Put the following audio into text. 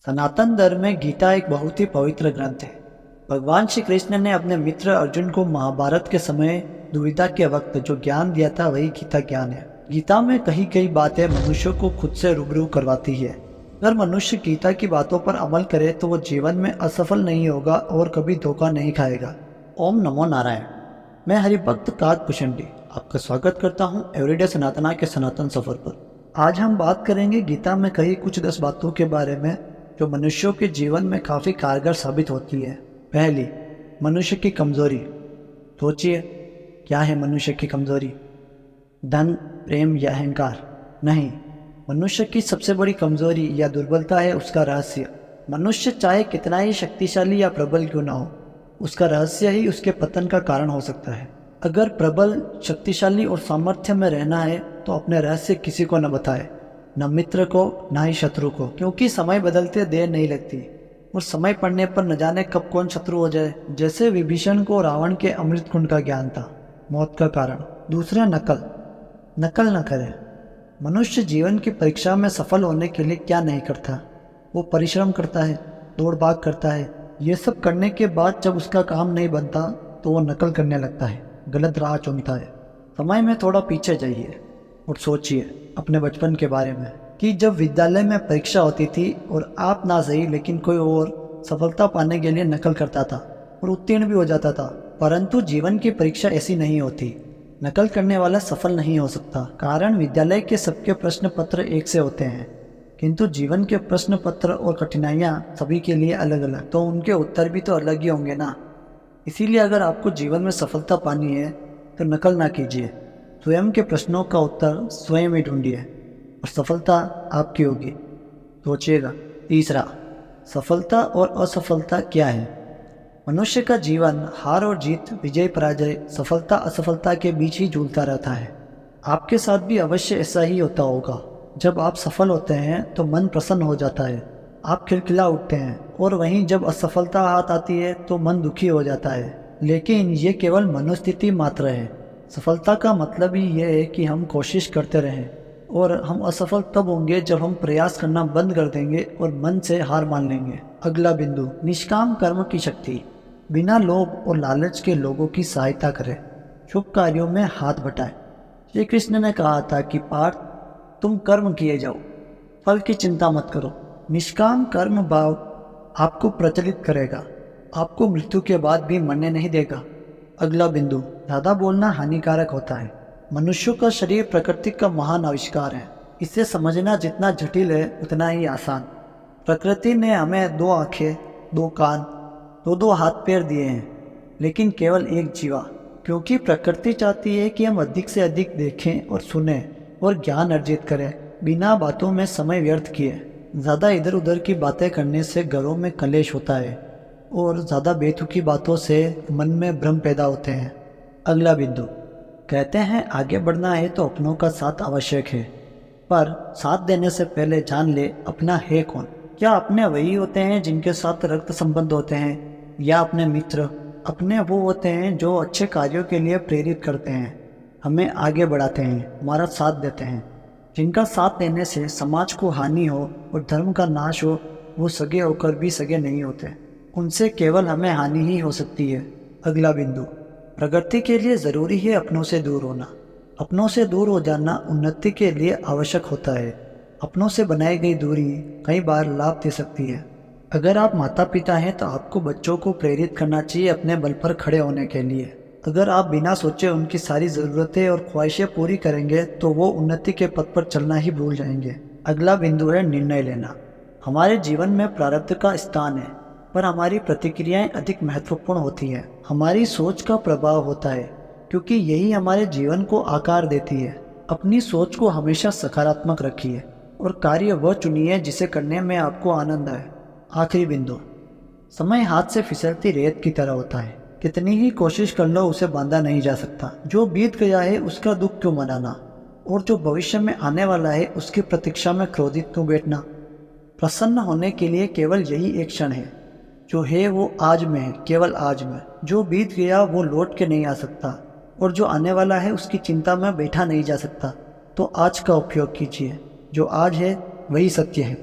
सनातन धर्म में गीता एक बहुत ही पवित्र ग्रंथ है। भगवान श्री कृष्ण ने अपने मित्र अर्जुन को महाभारत के समय दुविधा के वक्त जो ज्ञान दिया था वही गीता ज्ञान है। गीता में कही कई बातें मनुष्य को खुद से रूबरू करवाती है। अगर मनुष्य गीता की बातों पर अमल करे तो वो जीवन में असफल नहीं होगा और कभी धोखा नहीं खाएगा। ओम नमो नारायण। मैं हरिभक्त काग पुशंडी आपका स्वागत करता हूँ एवरीडे सनातना के सनातन सफर पर। आज हम बात करेंगे गीता में कही कुछ 10 बातों के बारे में जो मनुष्यों के जीवन में काफ़ी कारगर साबित होती है। पहली, मनुष्य की कमजोरी। सोचिए, क्या है मनुष्य की कमजोरी? धन, प्रेम या अहंकार? नहीं, मनुष्य की सबसे बड़ी कमजोरी या दुर्बलता है उसका रहस्य। मनुष्य चाहे कितना ही शक्तिशाली या प्रबल क्यों ना हो, उसका रहस्य ही उसके पतन का कारण हो सकता है। अगर प्रबल, शक्तिशाली और सामर्थ्य में रहना है तो अपने रहस्य किसी को न बताए, न मित्र को न ही शत्रु को, क्योंकि समय बदलते देर नहीं लगती और समय पड़ने पर न जाने कब कौन शत्रु हो जाए। जैसे विभीषण को रावण के अमृत कुंड का ज्ञान था, मौत का कारण। दूसरा, नकल न करें। मनुष्य जीवन की परीक्षा में सफल होने के लिए क्या नहीं करता? वो परिश्रम करता है, दौड़ भाग करता है। ये सब करने के बाद जब उसका काम नहीं बनता तो वो नकल करने लगता है, गलत राह चुनता है। समय में थोड़ा पीछे जाइए और सोचिए अपने बचपन के बारे में कि जब विद्यालय में परीक्षा होती थी और आप ना सही लेकिन कोई और सफलता पाने के लिए नकल करता था और उत्तीर्ण भी हो जाता था। परंतु जीवन की परीक्षा ऐसी नहीं होती। नकल करने वाला सफल नहीं हो सकता, कारण विद्यालय के सबके प्रश्न पत्र एक से होते हैं, किंतु जीवन के प्रश्न पत्र और कठिनाइयाँ सभी के लिए अलग अलग, तो उनके उत्तर भी तो अलग ही होंगे ना। इसीलिए अगर आपको जीवन में सफलता पानी है तो नकल ना कीजिए, स्वयं के प्रश्नों का उत्तर स्वयं ही ढूंढिए और सफलता आपकी होगी। सोचिएगा। तीसरा, सफलता और असफलता क्या है? मनुष्य का जीवन हार और जीत, विजय पराजय, सफलता असफलता के बीच ही झूलता रहता है। आपके साथ भी अवश्य ऐसा ही होता होगा। जब आप सफल होते हैं तो मन प्रसन्न हो जाता है, आप खिलखिला उठते हैं, और वहीं जब असफलता हाथ आती है तो मन दुखी हो जाता है। लेकिन ये केवल मनोस्थिति मात्र है। सफलता का मतलब ही यह है कि हम कोशिश करते रहें, और हम असफल तब होंगे जब हम प्रयास करना बंद कर देंगे और मन से हार मान लेंगे। अगला बिंदु, निष्काम कर्म की शक्ति। बिना लोभ और लालच के लोगों की सहायता करें, शुभ कार्यों में हाथ बटाएं। श्री कृष्ण ने कहा था कि पार्थ, तुम कर्म किए जाओ, फल की चिंता मत करो। निष्काम कर्म भाव आपको प्रचलित करेगा, आपको मृत्यु के बाद भी मरने नहीं देगा। अगला बिंदु, ज़्यादा बोलना हानिकारक होता है। मनुष्यों का शरीर प्रकृति का महान आविष्कार है। इसे समझना जितना जटिल है उतना ही आसान। प्रकृति ने हमें 2 आँखें, 2 कान, 2 हाथ पैर दिए हैं, लेकिन केवल एक जीवा, क्योंकि प्रकृति चाहती है कि हम अधिक से अधिक देखें और सुनें और ज्ञान अर्जित करें, बिना बातों में समय व्यर्थ किए। ज़्यादा इधर उधर की बातें करने से घरों में कलेश होता है और ज़्यादा बेतुकी बातों से मन में भ्रम पैदा होते हैं। अगला बिंदु, कहते हैं आगे बढ़ना है तो अपनों का साथ आवश्यक है, पर साथ देने से पहले जान ले अपना है कौन। क्या अपने वही होते हैं जिनके साथ रक्त संबंध होते हैं, या अपने मित्र? अपने वो होते हैं जो अच्छे कार्यों के लिए प्रेरित करते हैं, हमें आगे बढ़ाते हैं, हमारा साथ देते हैं। जिनका साथ देने से समाज को हानि हो और धर्म का नाश हो, वो सगे होकर भी सगे नहीं होते, उनसे केवल हमें हानि ही हो सकती है। अगला बिंदु, प्रगति के लिए ज़रूरी है अपनों से दूर होना। अपनों से दूर हो जाना उन्नति के लिए आवश्यक होता है। अपनों से बनाई गई दूरी कई बार लाभ दे सकती है। अगर आप माता पिता हैं तो आपको बच्चों को प्रेरित करना चाहिए अपने बल पर खड़े होने के लिए। अगर आप बिना सोचे उनकी सारी ज़रूरतें और ख्वाहिशें पूरी करेंगे तो वो उन्नति के पथ पर चलना ही भूल जाएंगे। अगला बिंदु है निर्णय लेना। हमारे जीवन में प्रारब्ध का स्थान है, पर हमारी प्रतिक्रियाएं अधिक महत्वपूर्ण होती हैं। हमारी सोच का प्रभाव होता है, क्योंकि यही हमारे जीवन को आकार देती है। अपनी सोच को हमेशा सकारात्मक रखिए और कार्य वह चुनिए जिसे करने में आपको आनंद आए। आखिरी बिंदु, समय हाथ से फिसलती रेत की तरह होता है, कितनी ही कोशिश कर लो उसे बांधा नहीं जा सकता। जो बीत गया है उसका दुख क्यों मनाना, और जो भविष्य में आने वाला है उसकी प्रतीक्षा में क्रोधित क्यों बैठना। प्रसन्न होने के लिए केवल यही एक क्षण है, जो है वो आज में है, केवल आज में। जो बीत गया वो लौट के नहीं आ सकता, और जो आने वाला है उसकी चिंता में बैठा नहीं जा सकता। तो आज का उपयोग कीजिए, जो आज है वही सत्य है।